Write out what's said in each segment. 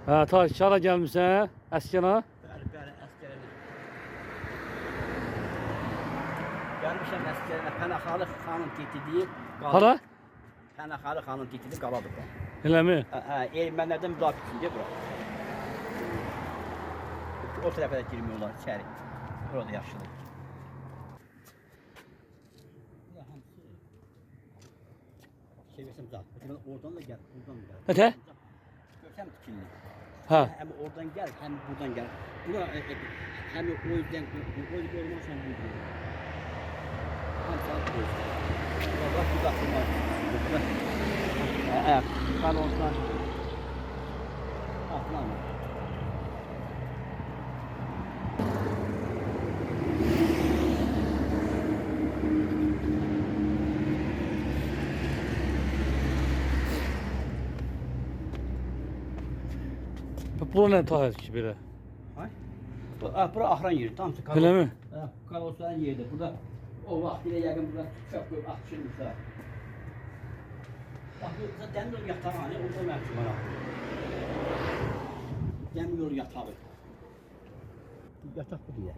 Hə, tarixçara gəlmisən, əskəna. Bəli, bəli, əskərədir. Gəlmişəm əskərənə, Pənəxalı xanın titidir. Hara? Pənəxalı xanın titidir, qaladır bu. Eləmi? Ermənilərdən müdafiəçidir bura. O tərəfə də girmiyorlar içəri. Burada yaşlıdır. Bura hamısı sevirsəm zat. Oradan da gəl, buradan da gəl. Nətə? Görsəm tikilli. Hə. Hem oradan gel, hem buradan gel. Bura hem o yüzden olmazsan bu yüzden. Hem sen bu yüzden. Bak bu da var. Evet, kan olsan. Atlan. Bura nə tarixçi belə? Bura ahıran yeri, tam çıkar. Elə mi? Karosların yeridir. Burada o vaxt ile yakın burada çok koyup atışırmışlar. Bak bu demir yol yatağı hani orada mevcut var. Demir yol yatağı. Yatak bu diye.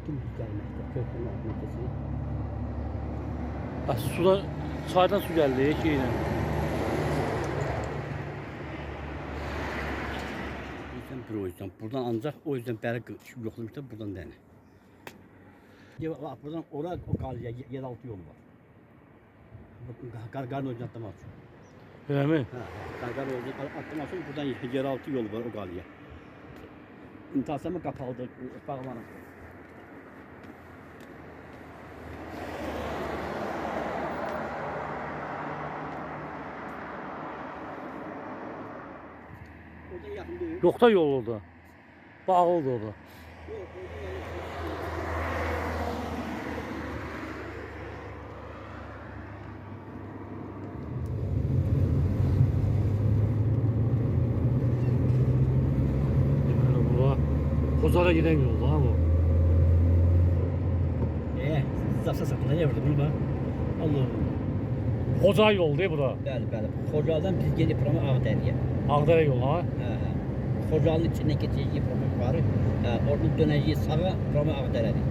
Kim gelmekte köprünün altına kesin. Sudan, çaydan su gəldi, şeylə. O yüzden buradan ancak o yüzden beri yoklamışlar buradan dene. Buradan oraya o kalıyor yeraltı yolu var. Gargar oyuncu atlamak için. Elə mi? Gargar oyuncu atlamak için buradan yeraltı yolu var o kalıyor. İntihasamı kapalıdır, bağlanır. Orada yakın değil. Yox da yol orada. Bağlıdır orada. Yok, Deməli bura Xozara gedən yoldur ha bu. Zafsa satılır ya burada bunu bak. Allah. Xoca yol deyil bura. Bəli, bəli. Xocalıdan biz gedib buramı Ağdərəyə. Ağdərə yolu ha. Xocalının içindən keçəcəyik buramı yuxarı. Oradan dönəcəyik sağa, buramı Ağdərədir.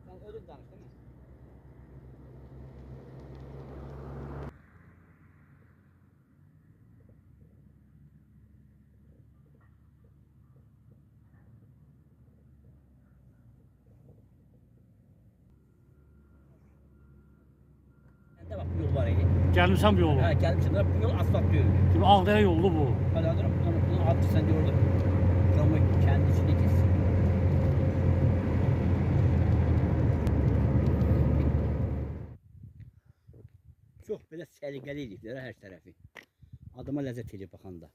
Sen ölüm danış değil mi? Məndə bax bu yol var idi. Gəlmişəm bu yolu. Gəlmişəm bu yol asfalt deyil. Şimdi Ağdərə yolu bu. Haladır bunun adı sen gördün. Buramı kendi içine kessin. Çox belə səliqəli ediblər hər tərəfi. Adama ləzzət edir baxanda.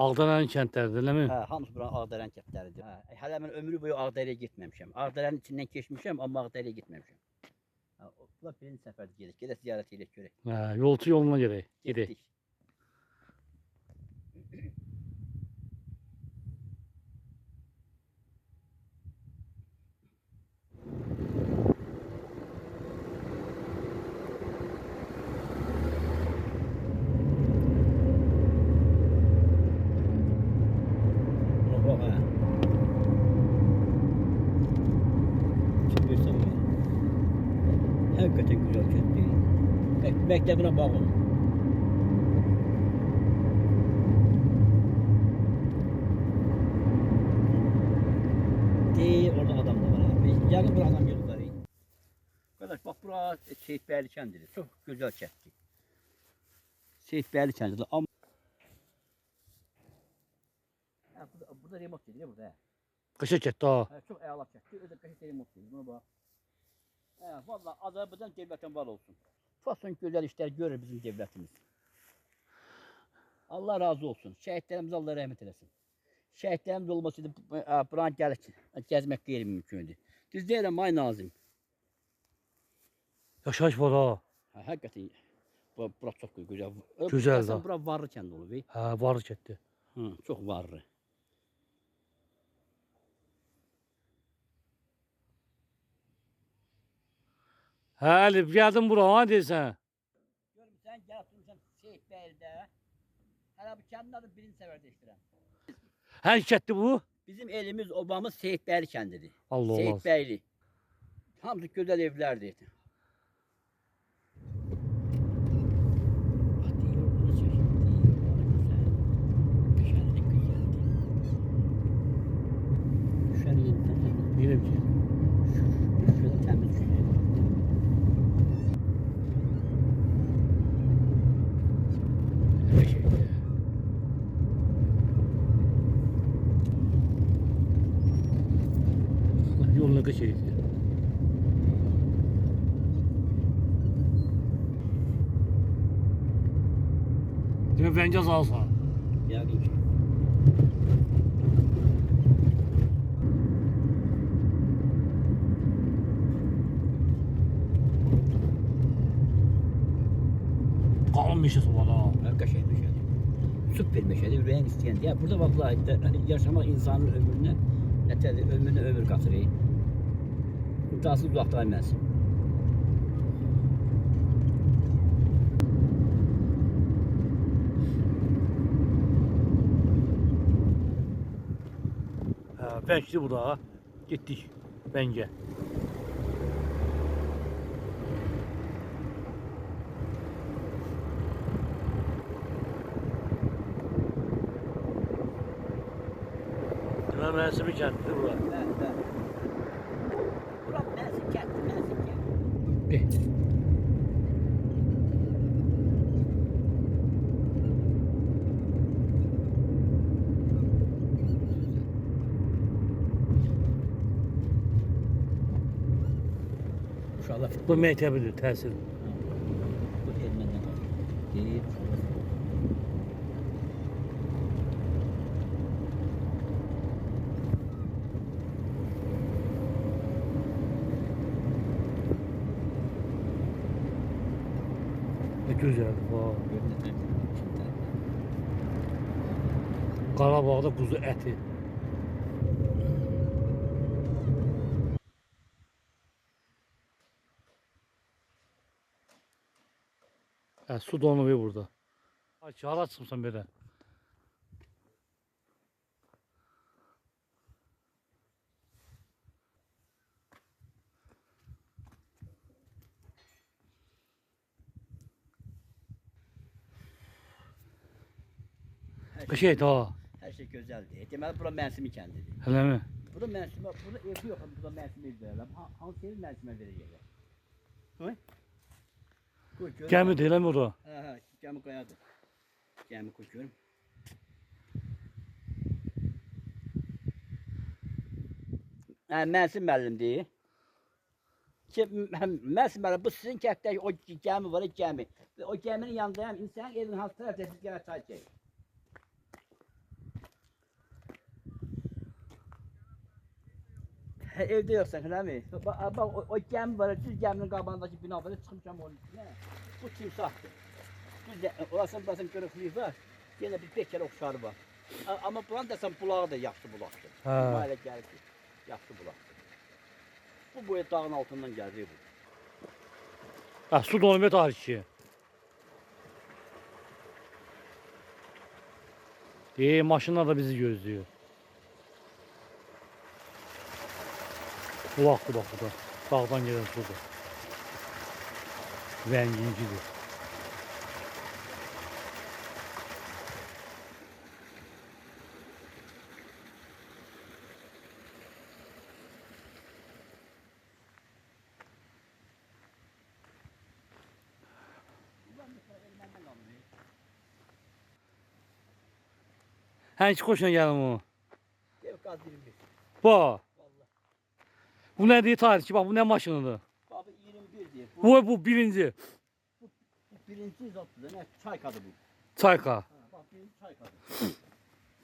Ağdərənin kəndləridir, eləmi? Hamısı bura Ağdərənin kəndləridir. Hələ mən ömrü boyu Ağdərəyə getməmişəm. Ağdərənin içindən keçmişəm, amma Ağdərəyə getməmişəm. Bunlar birinci səfərdə gedik. Gedək ziyarət edək görək. Yolçu yoluna gedək. Gedək. Getdik. Hakikaten güzel kent değil. Mektebine bağlı. Orada adam da var abi. Yakın bir adam yolları. Kardeş bak burası Seyitbəyli kəndidir. Çok güzel kentdir. Seyitbəyli kəndidir. Ama burada remote gedir burada. Qışa getdi ha. Çok əla kentdir. Öyle qışa remote gedir. Buna bak. Vallahi Azərbaycan devletin var olsun. Fason güzel işler görür bizim devletimiz. Allah razı olsun. Şəhidlərimiz Allah rəhmət eləsin. Şəhidlərimiz olmasaydı buranı gəlib gəzmək qeyri-mümkündür. Düz deyirəm ay Nazim. Yaşayış var ha. Həqiqətən. Bura çok güzel. Güzel Aslında da. bura varlı kənd olur. Hə, varı getdi. Hı, çok varlı. Hə, Əlif, gəldin bura, ha deyirsən? Görmüsən, gəl oturmuşam Seyidbəylidə. Hələ bu kəndin adı birinci səfər deyişdirəm. Hə, getdi bu? Bizim elimiz, obamız Seyidbəyli kəndidir. Allah Allah. Seyidbəyli. Hamısı gözəl evlərdir. Bilirəm ki. Şöyle təmiz düşüyor. Yoluna geçeyim. Demek bence alsa. Yani ki. Kalın bir şey var ha. Qəşəng meşədir. Süper meşədir, ürəyin istəyən. Ya burada vallahi yaşamaq insanın ömrünə, nətədir, ömrünə ömür qatırır. Imkansız uzaqdayılmaz. Beşli bu da. Gittik. Bence. Demek mensimi kendidir bura. Bəli. Bura mənzil kənddir, mənzil kənd. Uşaqlar Bu məktebidir, təhsil. bu elməndən qalır. Deyib, uşaqlar. Ne güzel. Vay. Görünür, Qarabağda kuzu əti. Su donuyor burada. Ay, hara çıxmısan belə. Qəşəngdir ha. Hər şey gözəldir. Deməli, bura Mənsimi kəndidir. Elə mi? Burada Mənsimi, burada evi yox, burada Mənsimi ev verirlər. Hansı evi Mənsimə verəcəklər? Hı? Qoy görüm. Gəmidir, eləmi ora? Hə, gəmi qayadır. Gəmi qoy görüm. Hə, Mənsim müəllimdir. Ki, Mənsim müəllim, bu sizin kənddə o gəmi var, gəmi. O gəminin yanındayam, insan evin hansı tərəfdə siz gələ çay çək. Evde yoksan öyle mi? Bak o gemi var, düz geminin qabağındakı bina var, çıxmışam onun üstüne. Bu timsahtır. Düz orasın qırıqlığı var. Yenə bir 5 kere oxşarı var. Ama bulan desəm bulağı da yaxşı bulaqdır. Hə. Elə gəlir ki, yaxşı bulaqdır. Bu boya dağın altından gəlir bu. Ha, su donuyor tarihçi. Maşınlar da bizi gözlüyor. Bulaq bu da. Dağdan gelen sudur. Rəngincidir. Heç xoşuna gəlin o. Dev qaz 21. Bu. Vallahi. Bu ne diye tarihçi? Bak bu ne maşınıdır? Baba 21 diye. Bu birinci. Bu birinci zatdır. Ne çaykadı bu. Çayka. Ha, bak birinci çaykadı.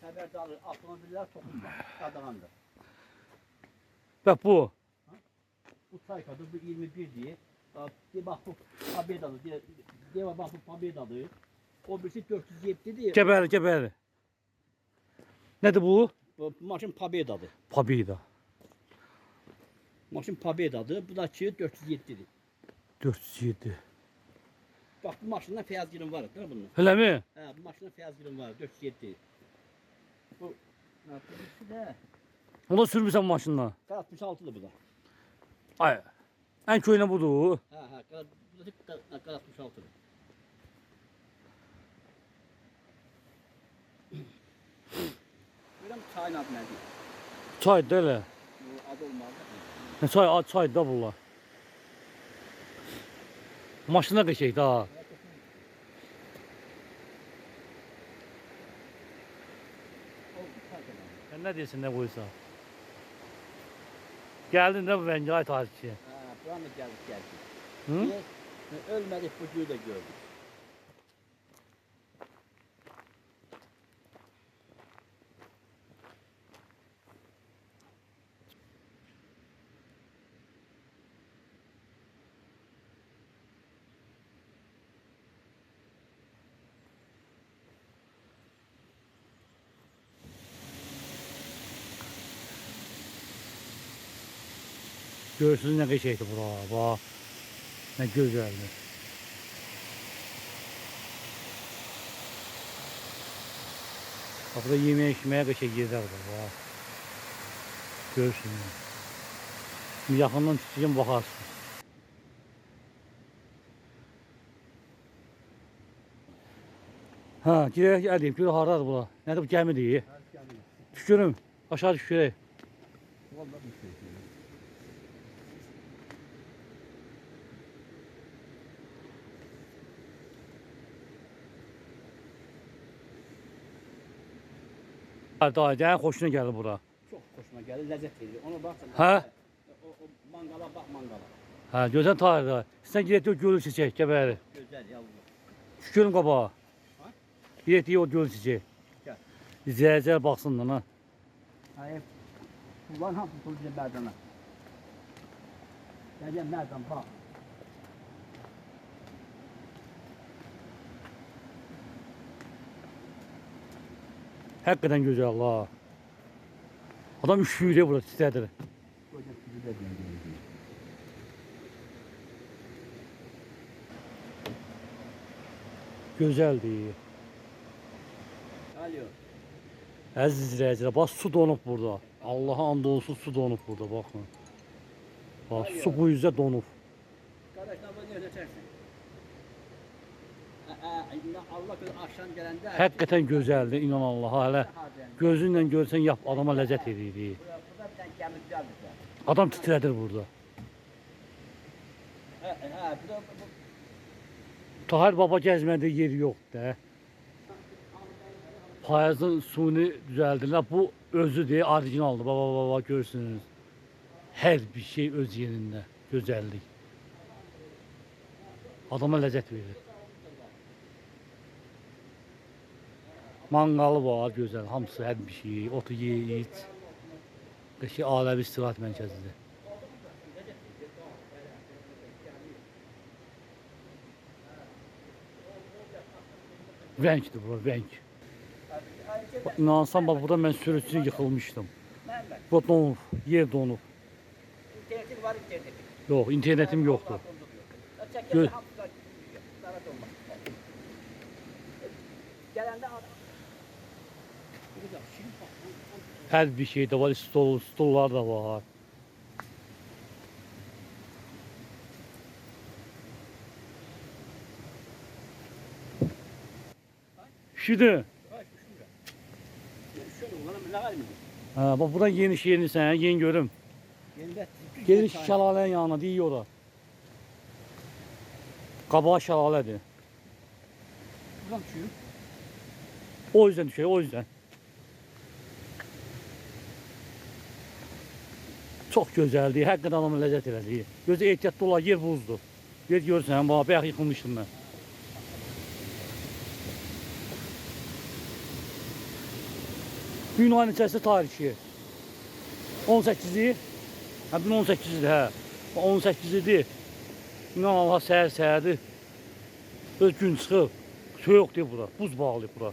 Xəbərdarlıq, avtomobillər toxunma, qadağandır. Bak bu. Bu çaykadır, bu 21 diye. Bak bu abedadır diye Deva bak bu Pabedadır. O birisi 407'dir. Gəbəli, gəbəli. Nədir bu? Bu maşın Pabedadır. Pabida. Maşın Pabedadır. Bu da ki 407'dir. 407. Bak bu maşından Feyyaz Gül'ün var değil mi bunun? Elə mi? He bu maşından Feyyaz Gül'ün var 407. Bu ne birisi de Onu sürmüsən maşınla. 66'dır bu da. Ay. Ən köhnə budur. Bu da 66'dır. Görəm çayın adı nədir? Çay da elə. Bu adı olmalı. Nə çay da bunlar. Maşına qəşək da. Sən nə deyirsən, nə qoysa? Gəldin də bu Vəngay tarihçi. Buran da geldik. Hı? Ölmedik bu günü de gördük. Görürsünüz nə qəşəkdir bura. Bax. Nə gözəldir. Bax burada yeməyə içməyə qəşək yerlər var. Bax. Görürsünüz. Bir yaxından tutacağım baxarsınız. Ha, girək əliyim. Görək hardadır bura. Nədir bu gəmidir? Tükürüm. Aşağı düşürək. Dayı xoşuna gəlir bura. Çok hoşuma geldi, lezzet veriyor. Ona baksana. Ha? O mangala bak mangala. Hə, gözəl tarih da. Sən girək o gölü çiçək, gəbəri. Güzel yavrum. Şükürün qabağa. Ha? Girək o gölü çiçək. Gel. İzləyəcək baxsınlar ha. Hayır. Ulan hamısı tutulacak merdana. Geleceğim merdan bak. Həqiqətən gözəl ha. Adam üşüyür burada titrədir. Koca sizi de göndereceğim. Gözəldir. Alo. Əziz izləyicilər, bax su donub burada. Allaha and olsun su donub burada, baxın. Bax su bu yüzdə donub. Kardeş ne ne öğretersin? Allah gözü akşam gelende. Həqiqətən gözəldir, inan Allaha. Hələ gözünlə görsən yap adama ləzzət edir. Burada bir tane gemi güzel bize. Adam titrədir burada. Bu da bu. Tahir Baba gəzmədiyi yer yoxdur da. Payızın suyunu düzəldirlər. Bu özüdür, orijinaldır. Baba görürsünüz. Hər bir şey öz yerində. Gözəllik. Adama ləzzət verir. Manqalı var, gözəl. Hamısı hər bir şey. Otu ye, iç. Qəşəng aləvi istirahət mərkəzidir. Vəngdir bura, vəng. İnansan bax burada mən sürücü yıxılmışdım. Bu donub, yer donub. İnternetin var internetin. Yox, internetim yoxdur. Gör. Gelende Hər bir şey də var, stollar da var. Üşüdü. Ha, bax buradan geniş yerini sən, yeni görüm. Geniş şəlalənin yanına deyir ora. Qabağa şəlalədir. Buradan düşüyor. O yüzden düşüyor, o yüzden. Çox gözəldir, həqiqətən adamı ləzzət elədir. Gözə ehtiyatlı olar, yer buzdur. Yer görürsən, bax, bayaq yıxılmışdım mən. Binanın içərisində tarixi. 18-i, hə, 18-dir, hə. 18-idir. İnan Allah səhər-səhərdir. Öz gün çıxıb. Soyuq deyil bura. Buz bağlı bura.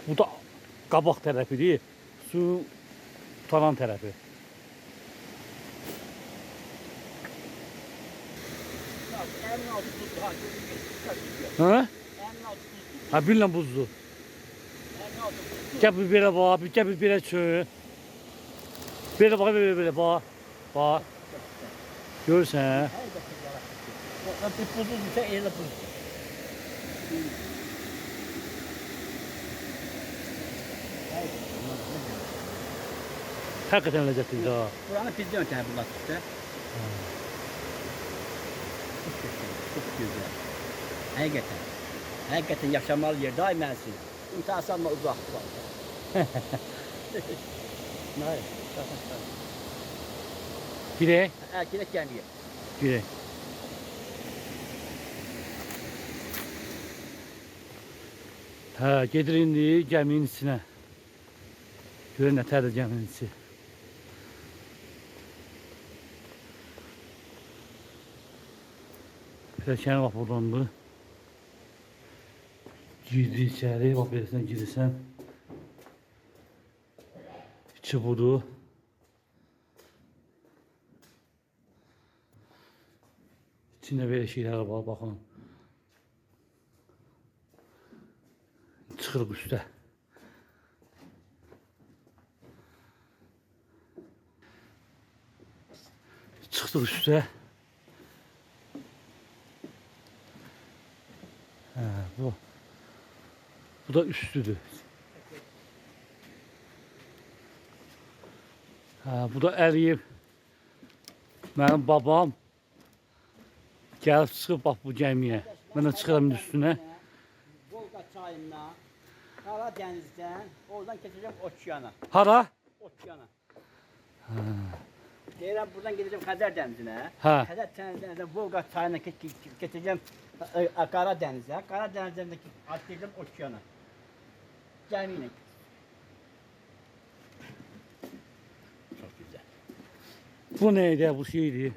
Bu da qabaq tərəfidir. Su tutanan tərəfi. Emin altı buzlu ha. Hə? Emin altı buzlu. Ha billə buzlu. Emin altı buzlu. Gəl bir belə bax, bir gəl bir belə çö. Belə bax, belə bax. Bax. Görürsən? Her dakika var. O bir buzlu ise elə buzlu. Həqiqətən ləzzətlidir ha. Buranı bizden ötəyə bulat işte. Çok güzel. Hakikaten. Hakikaten yaşamalı yer. Daima İnsanlarla uzak var. Ne? Girək, Erkek gelmiyor. girək. Hə, gedir indi gəminin içinə. Görün nətərdir gəminin içi. Pilləkəni bax buradandır. Girdi içəri, bax beləsinə girirsən. İçi budur. İçində belə şeylər var, baxın. Çıxırıq üstə. Çıxdıq üstə. Hə, bu da üstüdür. Hə, bu da Əliyev. Mənim babam gəlib çıxıb bax bu gəmiyə. Mən də çıxıram üstünə. Volga çayından, Karadeniz'den, oradan geçeceğim Oçyana. Hara? Oçyana. Deyirəm buradan gideceğim Xəzər dənizine. Hə. Xəzər dənizdən Volga çayına geçeceğim Karadeniz'e. Karadeniz'den de atlayacağım Oçyana. Gəmiyle. Çok güzel. Bu neydi? Bu şeydi.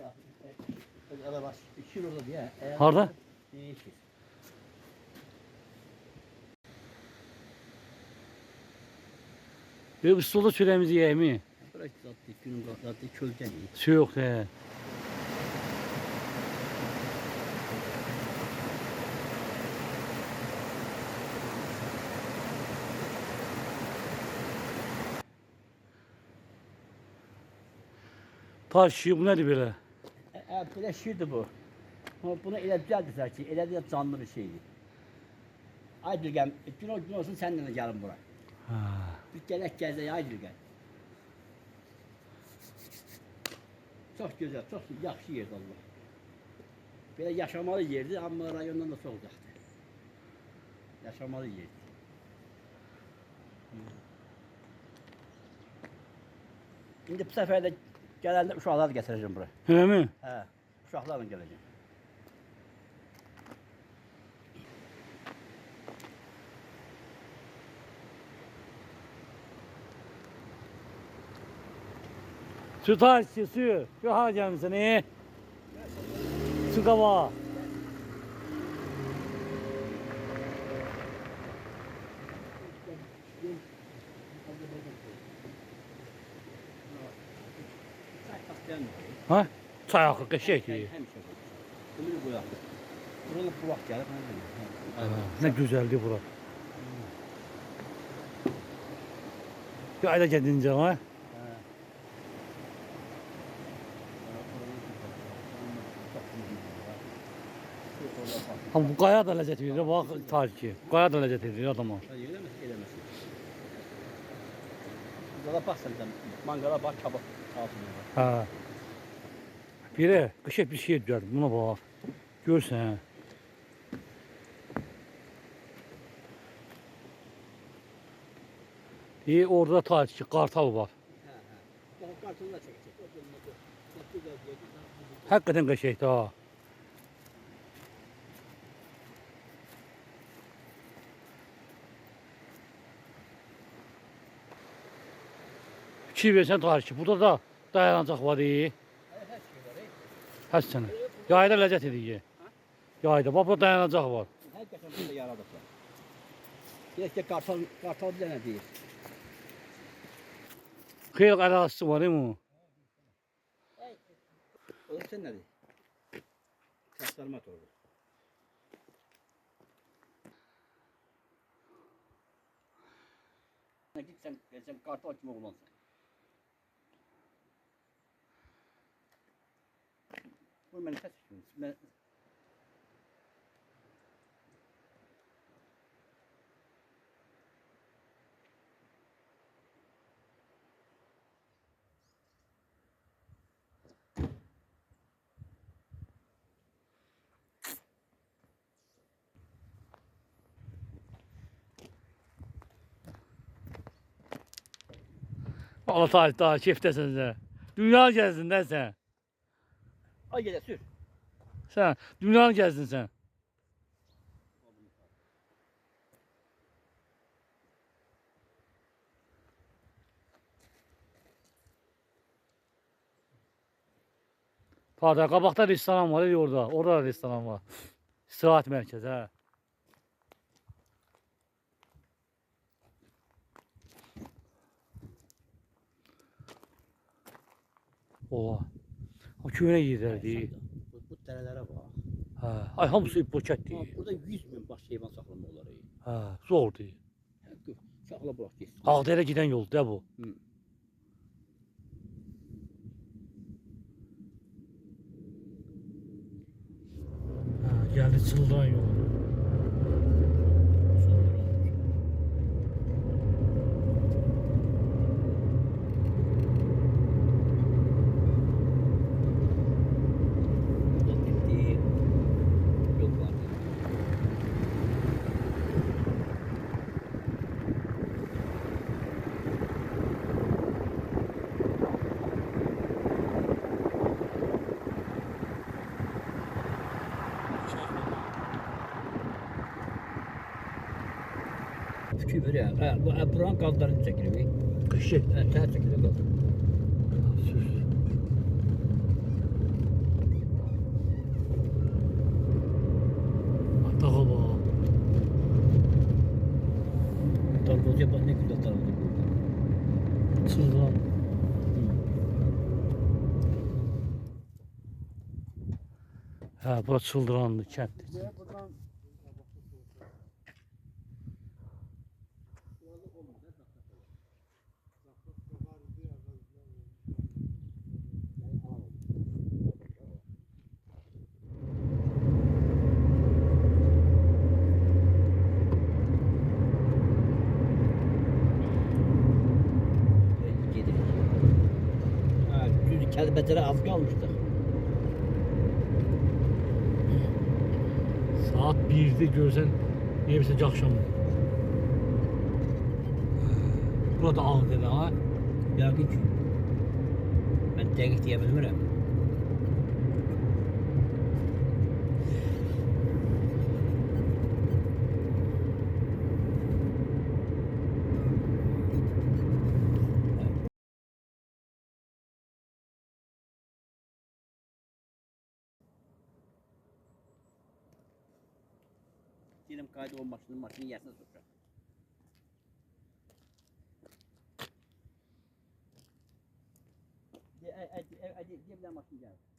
Araba şir olur diye. Harda? Değişir. Ve üstündə çörəyimizi yeyək mi? Burası zaten günün zaten çölden iyi. Su yox, hə. Taşı, bu nədir belə? Böyle şirdi bu. Ama buna elə düzəldirsən ki, elə də canlı bir şeydir. Ay Dülgən, gün olsun səninlə də gəlin bura. Ha. Bir gələk gəzək, ay Dülgən. Çox gözəl, çox yaxşı yerdir Allah. Belə yaşamalı yerdir, amma rayondan da çox uzaqdır. Yaşamalı yerdir. İndi bu səfər də gələndə uşaqları gətirəcəm bura. Elə mi? Hə, uşaqlarla gələcəm. Su taşı, su. Yox, hara gəlmirsən, Su qaba. Ha? Çay axır, qəşəkdir. Həmişə bu. Ömür boyu. Buranın bu vaxt gəlib, mən bilmirəm. Nə gözəldir bura. Bir ayda gəldinincə, ha? Ama bu qaya da ləzzət verir, bax tariki. Qaya da ləzzət verir adama. Eləməsin. Burada baxsan sən, manqala bax, kabab altında var. Hə. Biri qəşəng bir şey düzəldi, buna bax. Görsən. Orada tariki, qartal var. Bax, qartını da çəkəcək. Həqiqətən qəşəngdir ha. 2 versən tarih ki. Burada da dayanacaq var. Her şey var. Həs sənə. Yayda ləzzət edir. Yayda. Bax burada dayanacaq var. Hakikaten bunu da yaradıklar. Keşke kartal bir tane değil. Xeyli ərazisi var mı? O da sen ne değil? Kaslarmat oldu. Git sen kartal kim oğlansın. Bu beni kaç şimdi? Allah tarih daha keyfdəsən sən. Dünya gəzdin də sən. Ay gele sür. Sən dünyanı gəzdin sən. Pardon, qabaqda restoran var orada. Orada da restoran var. İstirahat mərkəzi, hə. Oha. O köyünə giderdi. Bu derelere bak. Hə. Ay hamısı ipokətdir. Burada 100 bin baş hayvan saklama oları. Hə, zordur. Çakla bırak gitsin. Ağdərə gedən yoldur da bu. Hı. Hə, gəldi Çıldıran yolu. Burada gitti. Yok var. Kübür ya. Bu buranın kaldılarını çekiliyor. Qışıq. Ter çekiliyor kaldı. Sus. Atağa bax. Darboz yapan ne güzel tarafı burada. Çıldıran. Hə, bura Çıldırandır, kənddir. Kəlbəcərə az qalmışdıq. Saat 1'de görsən, niyə bilsən ki, axşamdır. Burada Ağdərə, ha? Yəqin ki. Mən dəqiq deyə bilmirəm. Diyelim kaydı o maşının yersine sokacak. Diye bir maşın geldi.